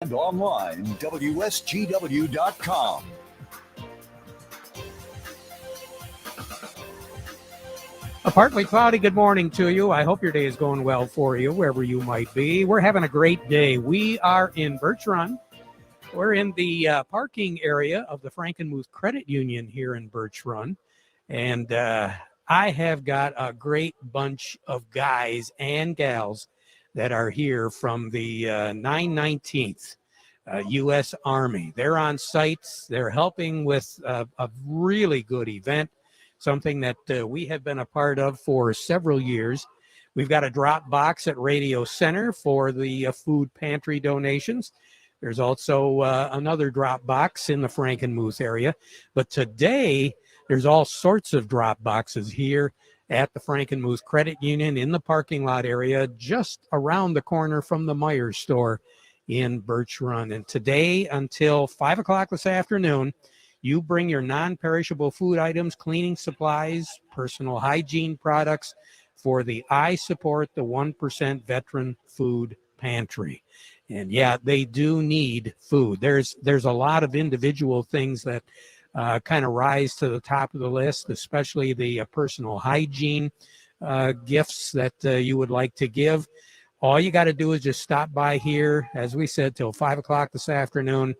and online, WSGW.com. A partly cloudy good morning to you. I hope your day is going well for you, wherever you might be. We're having a great day. We are in Birch Run. We're in the parking area of the Frankenmuth Credit Union here in Birch Run. And I have got a great bunch of guys and gals that are here from the 919th U.S. Army. They're on site. They're helping with a really good event, something that we have been a part of for several years. We've got a drop box at Radio Center for the food pantry donations. There's also another drop box in the Frankenmuth area. But today, there's all sorts of drop boxes here at the Frankenmuth Credit Union in the parking lot area, just around the corner from the Myers store in Birch Run. And today until 5 o'clock this afternoon, you bring your non-perishable food items, cleaning supplies, personal hygiene products for the I Support the 1% Veteran Food Pantry. And yeah, they do need food. There's a lot of individual things that kind of rise to the top of the list, especially the personal hygiene gifts that you would like to give. All you got to do is just stop by here, as we said, till 5 o'clock this afternoon.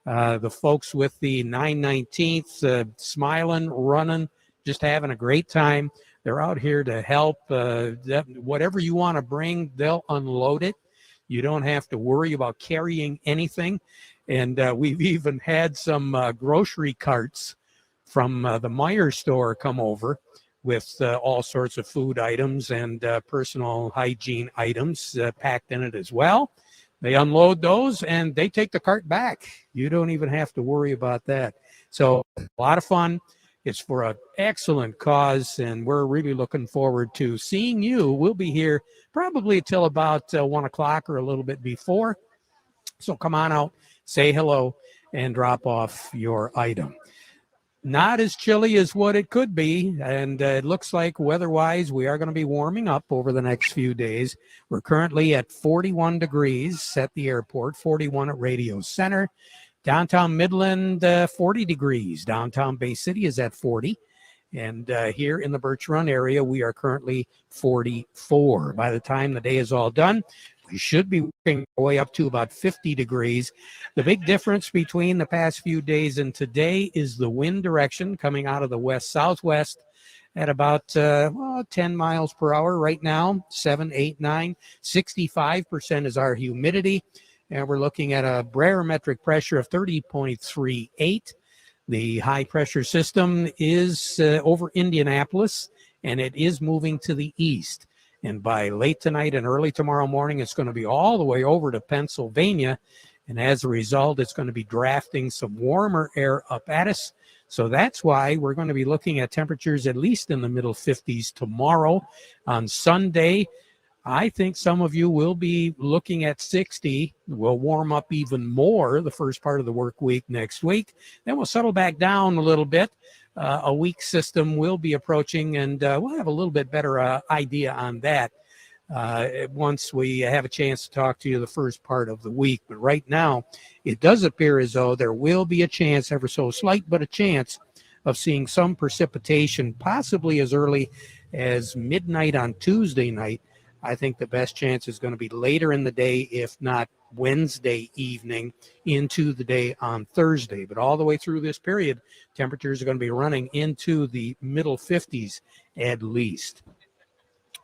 The folks with the 919th smiling, running, just having a great time. They're out here to help. Whatever you want to bring, they'll unload it. You don't have to worry about carrying anything. And we've even had some grocery carts from the Myers store come over with all sorts of food items and personal hygiene items packed in it as well. They unload those and they take the cart back. You don't even have to worry about that. So a lot of fun. It's for an excellent cause, and we're really looking forward to seeing you. We'll be here probably till about 1 o'clock or a little bit before. So come on out, say hello, and drop off your item. Not as chilly as what it could be, and it looks like weather-wise we are going to be warming up over the next few days. We're currently at 41 degrees at the airport, 41 at Radio Center. Downtown Midland, 40 degrees. Downtown Bay City is at 40. And here in the Birch Run area, we are currently 44. By the time the day is all done, we should be working our way up to about 50 degrees. The big difference between the past few days and today is the wind direction coming out of the west-southwest at about 10 miles per hour right now, 7, 8, 9. 65% is our humidity, and we're looking at a barometric pressure of 30.38. The high-pressure system is over Indianapolis, and it is moving to the east. And by late tonight and early tomorrow morning, it's going to be all the way over to Pennsylvania. And as a result, it's going to be drafting some warmer air up at us. So that's why we're going to be looking at temperatures at least in the middle 50s tomorrow. On Sunday, I think some of you will be looking at 60. We'll warm up even more the first part of the work week next week. Then we'll settle back down a little bit. A weak system will be approaching, and we'll have a little bit better idea on that once we have a chance to talk to you the first part of the week. But right now, it does appear as though there will be a chance, ever so slight, but a chance of seeing some precipitation, possibly as early as midnight on Tuesday night. I think the best chance is going to be later in the day, if not Wednesday evening into the day on Thursday. But all the way through this period, temperatures are going to be running into the middle 50s at least.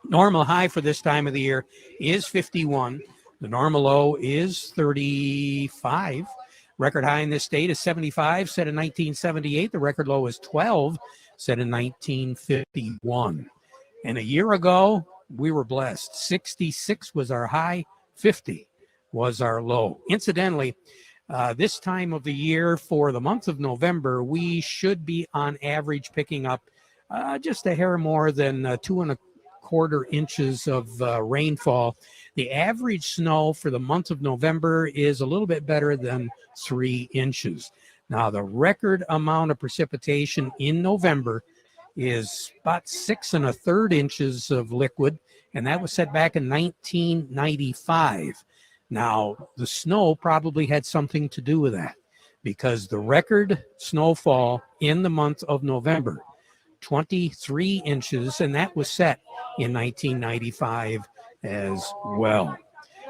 Normal high for this time of the year is 51. The normal low is 35. Record high in this state is 75, set in 1978. The record low is 12, set in 1951. And a year ago, we were blessed. 66 was our high, 50 was our low. Incidentally, this time of the year for the month of November, we should be on average picking up just a hair more than 2¼ inches of rainfall. The average snow for the month of November is a little bit better than 3 inches. Now, the record amount of precipitation in November is about 6 1/3 inches of liquid, and that was set back in 1995. Now, the snow probably had something to do with that, because the record snowfall in the month of November, 23 inches, and that was set in 1995 as well.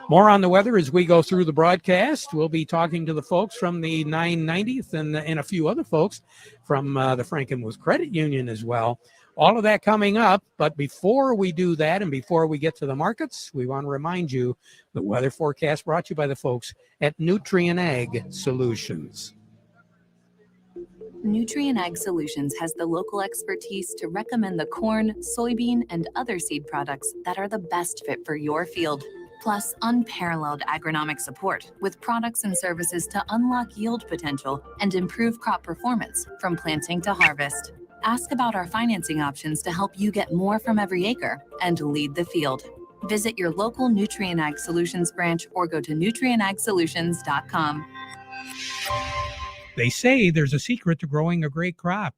More on the weather as we go through the broadcast. We'll be talking to the folks from the 990th and a few other folks from the Frankenmuth Credit Union as well. All of that coming up. But before we do that and before we get to the markets, we want to remind you the weather forecast brought to you by the folks at Nutrient Ag Solutions. Nutrient Ag Solutions has the local expertise to recommend the corn, soybean, and other seed products that are the best fit for your field. Plus, unparalleled agronomic support with products and services to unlock yield potential and improve crop performance from planting to harvest. Ask about our financing options to help you get more from every acre and lead the field. Visit your local Nutrient Ag Solutions branch or go to nutrientagsolutions.com. They say there's a secret to growing a great crop.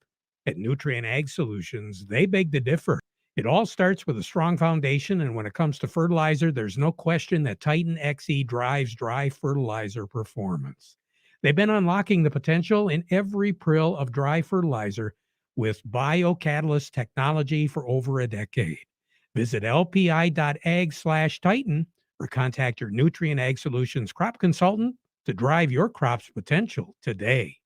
At Nutrient Ag Solutions, they beg to differ. It all starts with a strong foundation, and when it comes to fertilizer, there's no question that Titan XE drives dry fertilizer performance. They've been unlocking the potential in every prill of dry fertilizer with biocatalyst technology for over a decade. Visit lpi.ag/Titan or contact your Nutrient Ag Solutions crop consultant to drive your crop's potential today.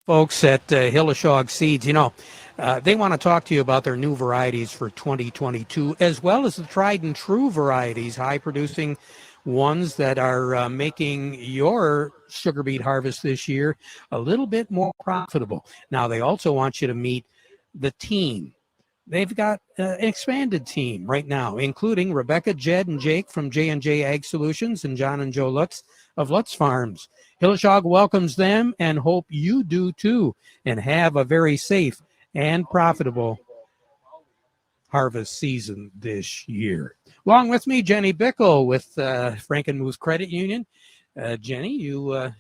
Folks at Hilleshog Seeds, they want to talk to you about their new varieties for 2022, as well as the tried and true varieties, high producing ones that are making your sugar beet harvest this year a little bit more profitable. Now, they also want you to meet the team. They've got an expanded team right now, including Rebecca, Jed, and Jake from J&J Ag Solutions and John and Joe Lutz of Lutz Farms. Hilleshog welcomes them and hope you do too, and have a very safe and profitable harvest season this year. Along with me, Jenny Bickle with Frankenmuth Credit Union. Jenny, you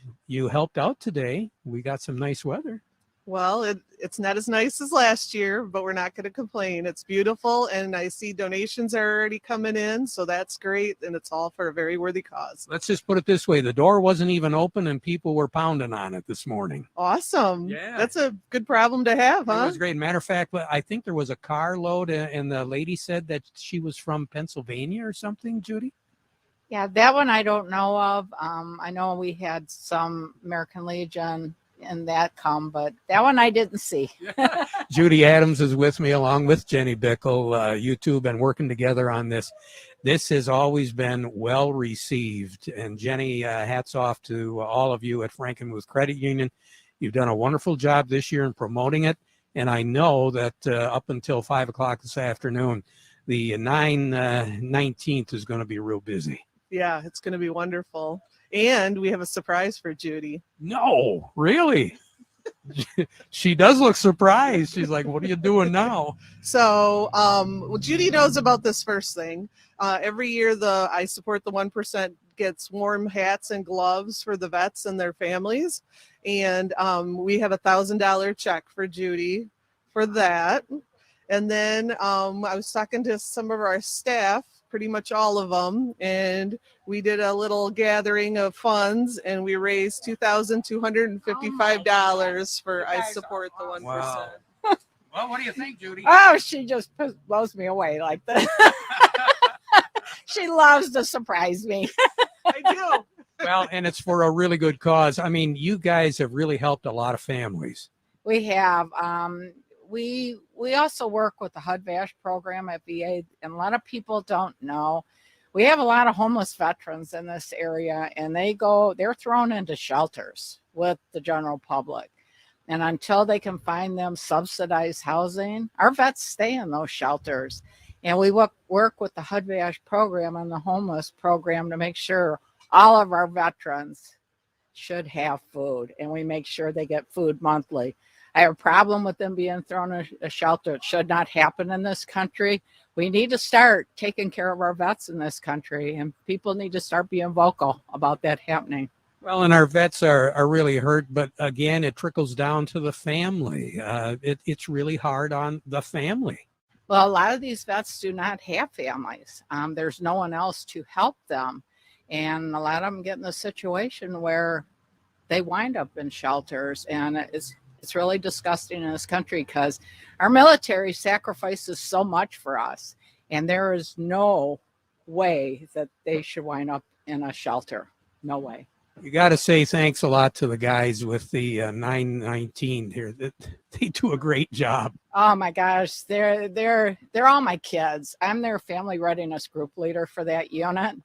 helped out today. We got some nice weather. Well, it's not as nice as last year, but we're not going to complain. It's beautiful, and I see donations are already coming in, so that's great, and it's all for a very worthy cause. Let's just put it this way. The door wasn't even open, and people were pounding on it this morning. Awesome. Yeah. That's a good problem to have, huh? It was great. Matter of fact, I think there was a carload, and the lady said that she was from Pennsylvania or something, Judy? Yeah, that one I don't know of. I know we had some American Legion and that come, but that one I didn't see. Judy Adams is with me along with Jenny Bickle. You two have been working together on this. This has always been well received, and Jenny, hats off to all of you at Frankenmuth Credit Union. You've done a wonderful job this year in promoting it, and I know that up until 5 o'clock this afternoon, the 19th is going to be real busy. Yeah, it's going to be wonderful. And we have a surprise for Judy. No, really? She does look surprised. She's like, what are you doing now? So Judy knows about this first thing. Every year I support the 1% gets warm hats and gloves for the vets and their families. And we have $1,000 check for Judy for that. And then I was talking to some of our staff, pretty much all of them, and we did a little gathering of funds, and we raised $2,255 for I Support the 1%. Wow. Well, what do you think, Judy? Oh, she just blows me away like that. She loves to surprise me. I do. Well, and it's for a really good cause. I mean, you guys have really helped a lot of families. We have. We also work with the HUD-VASH program at VA, and a lot of people don't know. We have a lot of homeless veterans in this area, and they're thrown into shelters with the general public. And until they can find them subsidized housing, our vets stay in those shelters. And we work with the HUD-VASH program and the homeless program to make sure all of our veterans should have food, and we make sure they get food monthly. I have a problem with them being thrown in a shelter. It should not happen in this country. We need to start taking care of our vets in this country, and people need to start being vocal about that happening. Well, and our vets are really hurt, but again, it trickles down to the family. It's really hard on the family. Well, a lot of these vets do not have families. There's no one else to help them. And a lot of them get in a situation where they wind up in shelters. And it's really disgusting in this country because our military sacrifices so much for us. And there is no way that they should wind up in a shelter. No way. You got to say thanks a lot to the guys with the 919 here. They do a great job. Oh my gosh, they're all my kids. I'm their family readiness group leader for that unit,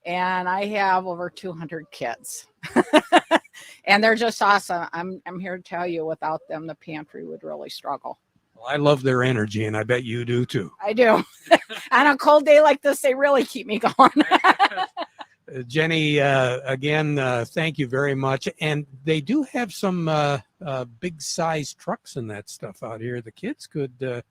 and I have over 200 kids. And they're just awesome. I'm here to tell you, without them, the pantry would really struggle. Well, I love their energy, and I bet you do too. I do. On a cold day like this, they really keep me going. Jenny, again, thank you very much. And they do have some big size trucks and that stuff out here. The kids could,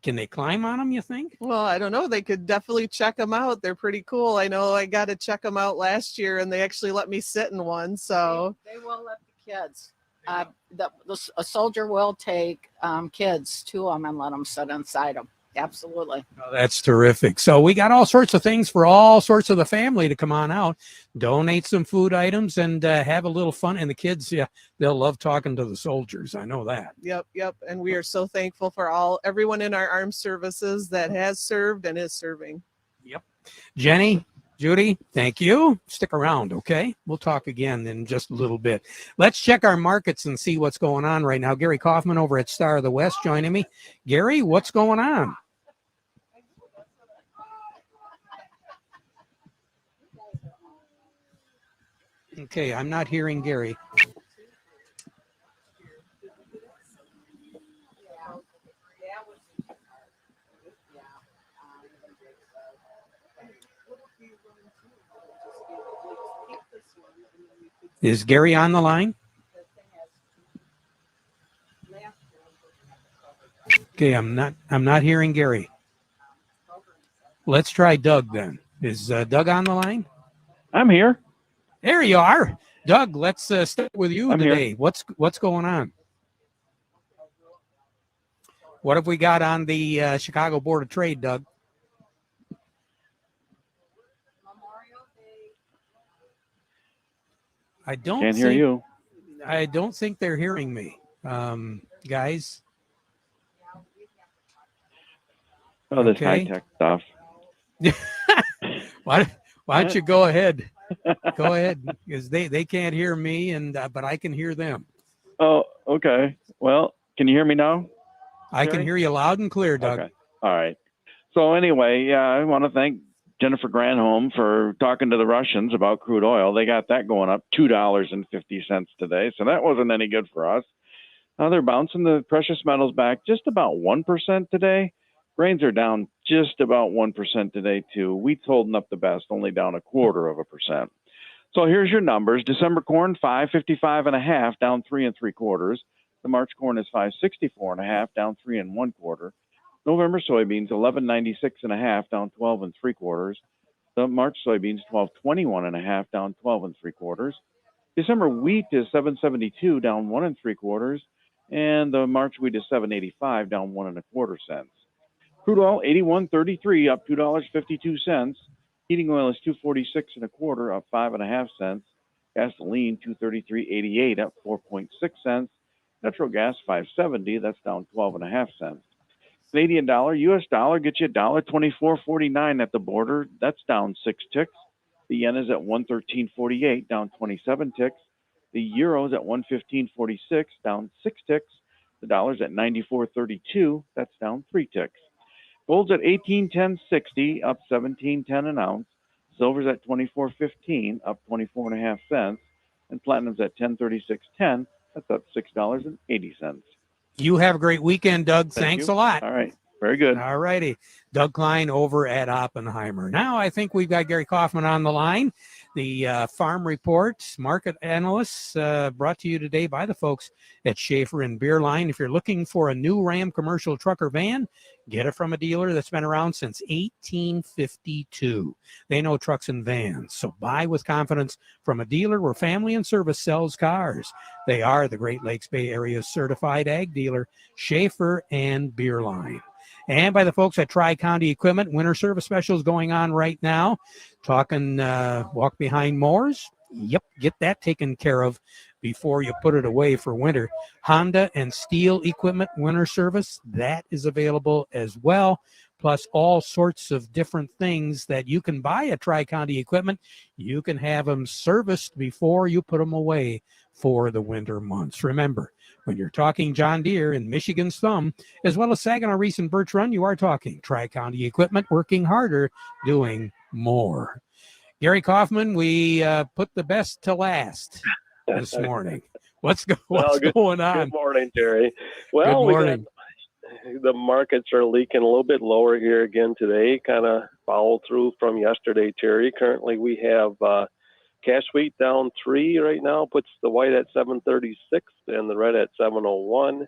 can they climb on them, you think? Well, I don't know. They could definitely check them out. They're pretty cool. I know I got to check them out last year, and they actually let me sit in one. So they will let the kids. A soldier will take kids to them and let them sit inside them. Absolutely. Oh, that's terrific. So we got all sorts of things for all sorts of the family to come on out, donate some food items, and have a little fun. And the kids, yeah, they'll love talking to the soldiers. I know that. Yep. And we are so thankful for everyone in our armed services that has served and is serving. Yep. Jenny, Judy, thank you. Stick around, okay? We'll talk again in just a little bit. Let's check our markets and see what's going on right now. Gary Kaufman over at Star of the West joining me. Gary, what's going on? Okay, I'm not hearing Gary. Is Gary on the line? Okay, I'm not hearing Gary. Let's try Doug then. Is Doug on the line? I'm here. There you are. Doug, let's start with you today. Here. What's going on? What have we got on the Chicago Board of Trade, Doug? Can't hear you. I don't think they're hearing me, guys. Oh, this Okay. high-tech stuff. Why don't you go ahead? Go ahead, because they can't hear me, and but I can hear them. Oh, okay. Well, can you hear me now? I can hear you loud and clear, Doug. Okay. All right. So anyway, yeah, I want to thank Jennifer Granholm for talking to the Russians about crude oil. They got that going up $2.50 today, so that wasn't any good for us. They're bouncing the precious metals back just about 1% today. Grains are down just about 1% today, too. Wheat's holding up the best, only down 0.25%. So here's your numbers. December corn, 555.5, down 3 3/4. The March corn is 564.5, down 3 1/4. November soybeans, 1196.5, down 12 3/4. The March soybeans, 1221.5, down 12 3/4. December wheat is 772, down 1 3/4. And the March wheat is 785, down 1 1/4 cents. Crude oil, 81.33, up $2.52. Heating oil is 246 1/4, up 5.5 cents. Gasoline, 233.88, up 4.6 cents. Natural gas, 570, that's down 12.5 cents. Canadian dollar, U.S. dollar gets you $1.2449 at the border. That's down 6 ticks. The yen is at 113.48, down 27 ticks. The euro is at 115.46, down 6 ticks. The dollar's at 94.32, that's down 3 ticks. Gold's at 18.1060, up 17.10 an ounce. Silver's at 24.15, up 24.5 cents. And platinum's at 1036.10, that's up $6.80. You have a great weekend, Doug. Thank Thanks you. a lot. All right. Very good. All righty. Doug Klein over at Oppenheimer. Now I think we've got Gary Kaufman on the line, the Farm Report market analyst, brought to you today by the folks at Schaefer and Beerline. If you're looking for a new Ram commercial truck or van, get it from a dealer that's been around since 1852. They know trucks and vans, so buy with confidence from a dealer where family and service sells cars. They are the Great Lakes Bay Area certified ag dealer, Schaefer and Beerline. and by the folks at Tri-County Equipment. Winter service specials going on right now. Talking walk behind mowers. Yep, get that taken care of before you put it away for winter. Honda and Steel Equipment winter service, that is available as well. Plus all sorts of different things that you can buy at Tri-County Equipment. You can have them serviced before you put them away for the winter months. Remember, when you're talking John Deere and Michigan's Thumb, as well as Saginaw Reese and Birch Run, you are talking Tri-County Equipment, working harder, doing more. Gary Kaufman, we put the best to last this morning. What's going on? Good morning, Terry. Well, good morning. The markets are leaking a little bit lower here again today, kind of follow through from yesterday, Terry. Currently, we have cash wheat down 3 right now, puts the white at 736 and the red at 701.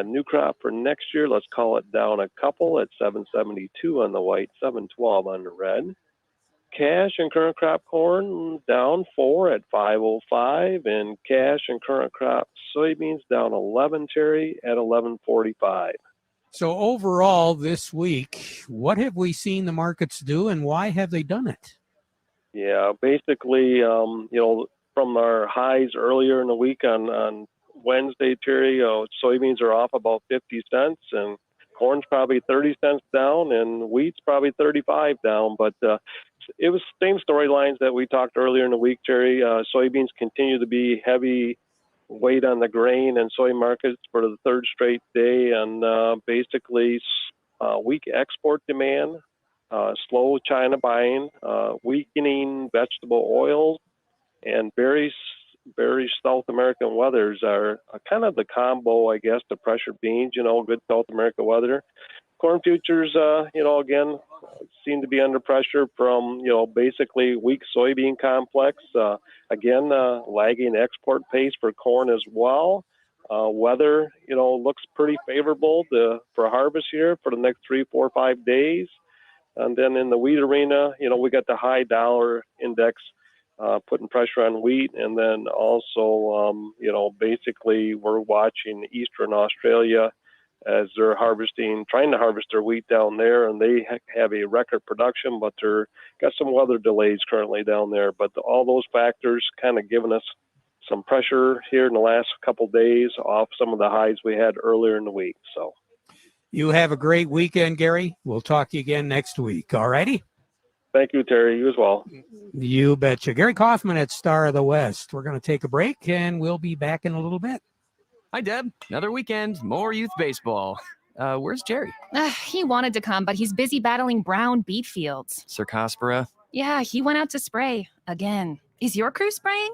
New crop for next year, let's call it down a couple at 772 on the white, 712 on the red. Cash and current crop corn down 4 at 505, and cash and current crop soybeans down 11, Terry, at 1145. So overall this week, what have we seen the markets do, and why have they done it? Yeah, basically, from our highs earlier in the week on Wednesday, Terry, soybeans are off about 50 cents, and corn's probably 30 cents down, and wheat's probably 35 down. But it was the same storylines that we talked earlier in the week, Terry. Soybeans continue to be heavy weight on the grain and soy markets for the third straight day, and basically weak export demand, slow China buying, weakening vegetable oils, and very South American weathers are kind of the combo, I guess, to pressure beans, good South America weather. Corn futures, again, seem to be under pressure from, basically weak soybean complex. Again, lagging export pace for corn as well. Weather, looks pretty favorable for harvest here for the next 3, 4, 5 days. And then in the wheat arena, we got the high dollar index putting pressure on wheat. And then also, basically we're watching Eastern Australia as they're trying to harvest their wheat down there, and they have a record production, but they're got some weather delays currently down there. But all those factors kind of giving us some pressure here in the last couple days off some of the highs we had earlier in the week. So you have a great weekend, Gary. We'll talk to you again next week. All righty? Thank you, Terry. You as well. You betcha. Gary Kaufman at Star of the West. We're going to take a break, and we'll be back in a little bit. Hi, Deb. Another weekend, more youth baseball. Where's Jerry? He wanted to come, but he's busy battling brown beet fields. Cercospora? Yeah, he went out to spray again. Is your crew spraying?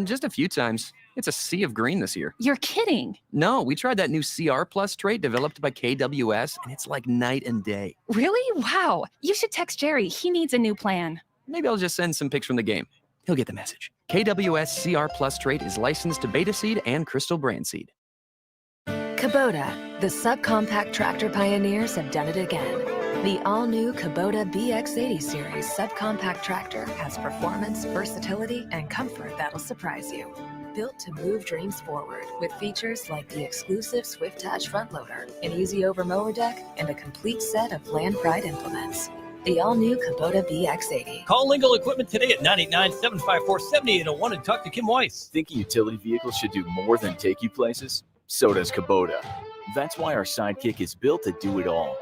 Just a few times. It's a sea of green this year. You're kidding. No, we tried that new CR Plus trait developed by KWS, and it's like night and day. Really? Wow. You should text Jerry. He needs a new plan. Maybe I'll just send some pics from the game. He'll get the message. KWS CR Plus trait is licensed to Beta Seed and Crystal Brand Seed. Kubota, the subcompact tractor pioneers have done it again. The all-new Kubota BX80 series subcompact tractor has performance, versatility, and comfort that'll surprise you. Built to move dreams forward with features like the exclusive Swift-Touch front loader, an easy-over mower deck, and a complete set of Land Pride implements. The all-new Kubota BX80. Call Lingle Equipment today at 989-754-7801 and talk to Kim Weiss. Think a utility vehicle should do more than take you places? So does Kubota. That's why our Sidekick is built to do it all.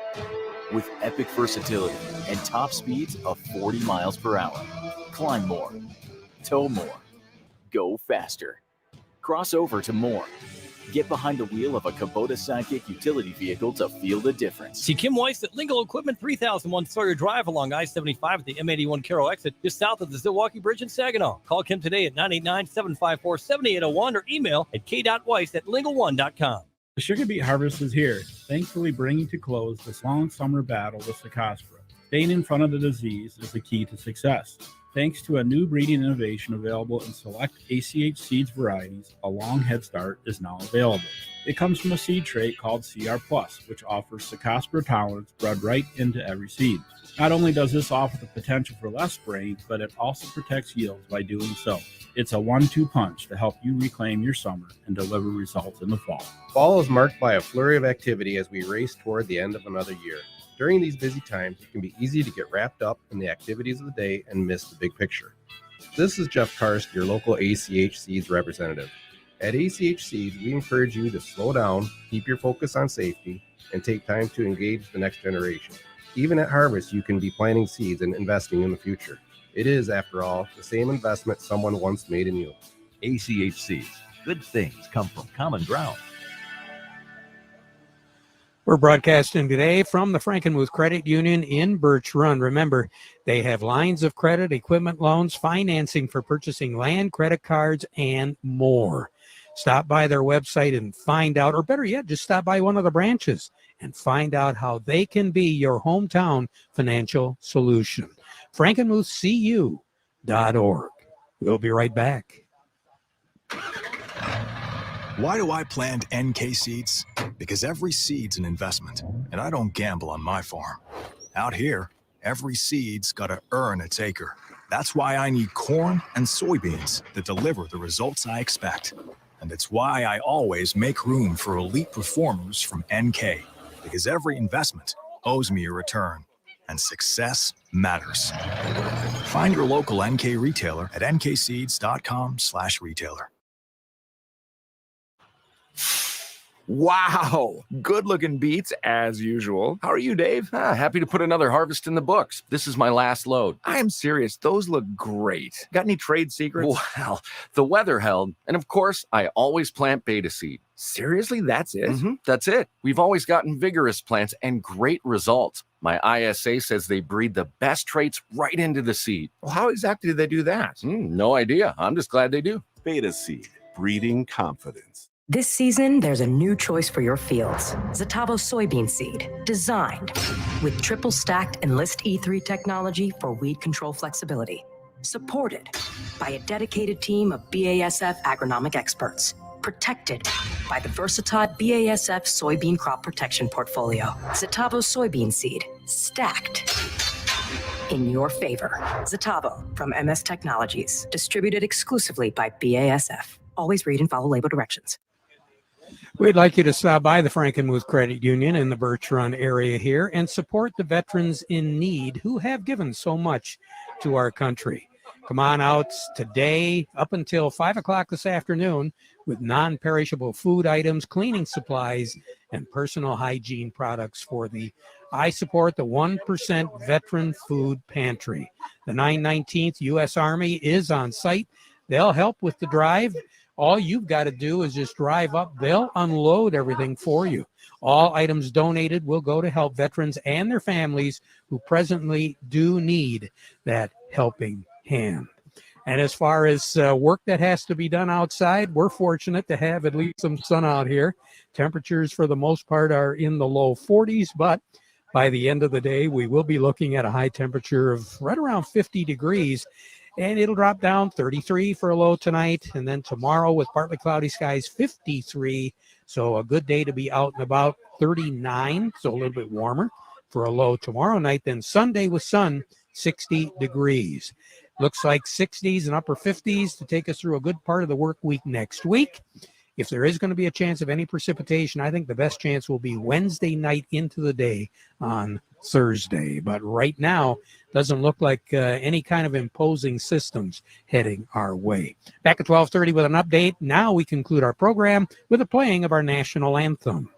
With epic versatility and top speeds of 40 miles per hour. Climb more. Tow more. Go faster. Cross over to more. Get behind the wheel of a Kubota Sidekick utility vehicle to feel the difference. See Kim Weiss at Lingle Equipment, 3001 Sawyer Drive along I-75 at the M81 Carroll exit, just south of the Zilwaukee Bridge in Saginaw. Call Kim today at 989-754-7801 or email at k.weiss@lingle1.com. The sugar beet harvest is here, thankfully bringing to close this long summer battle with Cercospora. Staying in front of the disease is the key to success. Thanks to a new breeding innovation available in select ACH seeds varieties, a long head start is now available. It comes from a seed trait called CR+, which offers Cercospora tolerance bred right into every seed. Not only does this offer the potential for less spraying, but it also protects yields by doing so. It's a 1-2 punch to help you reclaim your summer and deliver results in the fall. Fall is marked by a flurry of activity as we race toward the end of another year. During these busy times, it can be easy to get wrapped up in the activities of the day and miss the big picture. This is Jeff Karst, your local ACH Seeds representative. At ACH Seeds, we encourage you to slow down, keep your focus on safety, and take time to engage the next generation. Even at harvest, you can be planting seeds and investing in the future. It is, after all, the same investment someone once made in you. ACH Seeds. Good things come from common ground. We're broadcasting today from the Frankenmuth Credit Union in Birch Run. Remember, they have lines of credit, equipment loans, financing for purchasing land, credit cards, and more. Stop by their website and find out, or better yet, just stop by one of the branches and find out how they can be your hometown financial solution. FrankenmuthCU.org. We'll be right back. Why do I plant NK seeds? Because every seed's an investment, and I don't gamble on my farm. Out here, every seed's got to earn its acre. That's why I need corn and soybeans that deliver the results I expect. And it's why I always make room for elite performers from NK, because every investment owes me a return, and success matters. Find your local NK retailer at nkseeds.com/retailer. Wow, good looking beets as usual. How are you, Dave? Happy to put another harvest in the books. This is my last load. I am serious. Those look great. Got any trade secrets? Well, the weather held. And of course, I always plant beta seed. Seriously, that's it? That's it. We've always gotten vigorous plants and great results. My ISA says they breed the best traits right into the seed. Well, how exactly do they do that? No idea. I'm just glad they do. Beta seed, breeding confidence. This season, there's a new choice for your fields. Zetavo soybean seed, designed with triple stacked Enlist E3 technology for weed control flexibility. Supported by a dedicated team of BASF agronomic experts. Protected by the versatile BASF soybean crop protection portfolio. Zetavo soybean seed, stacked in your favor. Zetavo from MS Technologies, distributed exclusively by BASF. Always read and follow label directions. We'd like you to stop by the Frankenmuth Credit Union in the Birch Run area here and support the veterans in need who have given so much to our country. Come on out today up until 5 o'clock this afternoon with non-perishable food items, cleaning supplies, and personal hygiene products for the I Support the 1% Veteran Food Pantry. The 919th U.S. Army is on site. They'll help with the drive. All you've got to do is just drive up. They'll unload everything for you. All items donated will go to help veterans and their families who presently do need that helping hand. And as far as work that has to be done outside, we're fortunate to have at least some sun out here. Temperatures for the most part are in the low 40s, but by the end of the day, we will be looking at a high temperature of right around 50 degrees. And it'll drop down 33 for a low tonight. And then tomorrow with partly cloudy skies, 53. So a good day to be out and about, 39. So a little bit warmer for a low tomorrow night. Then Sunday with sun, 60 degrees. Looks like 60s and upper 50s to take us through a good part of the work week next week. If there is going to be a chance of any precipitation, I think the best chance will be Wednesday night into the day on Thursday. But right now, doesn't look like any kind of imposing systems heading our way. Back at 12:30 with an update. Now we conclude our program with a playing of our national anthem.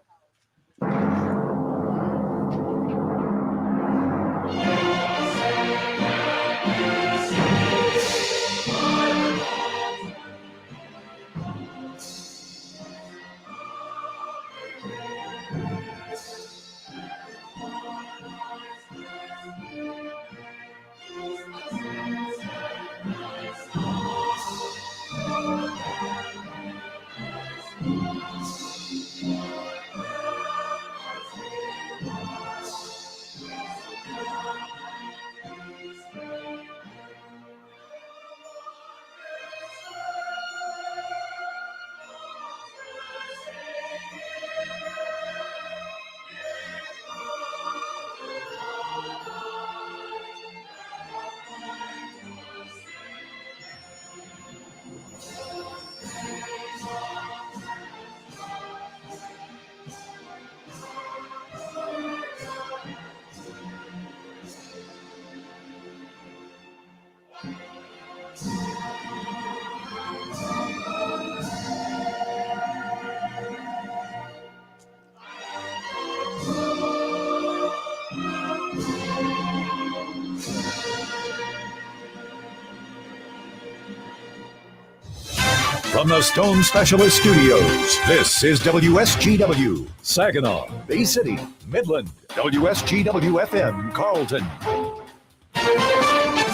From the Stone Specialist Studios, this is WSGW, Saginaw, Bay City, Midland, WSGW-FM, Carlton.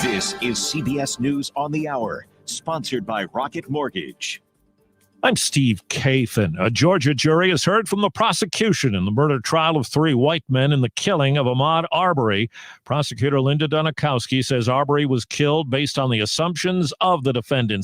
This is CBS News on the Hour, sponsored by Rocket Mortgage. I'm Steve Kathan. A Georgia jury has heard from the prosecution in the murder trial of 3 white men in the killing of Ahmaud Arbery. Prosecutor Linda Dunikowski says Arbery was killed based on the assumptions of the defendants.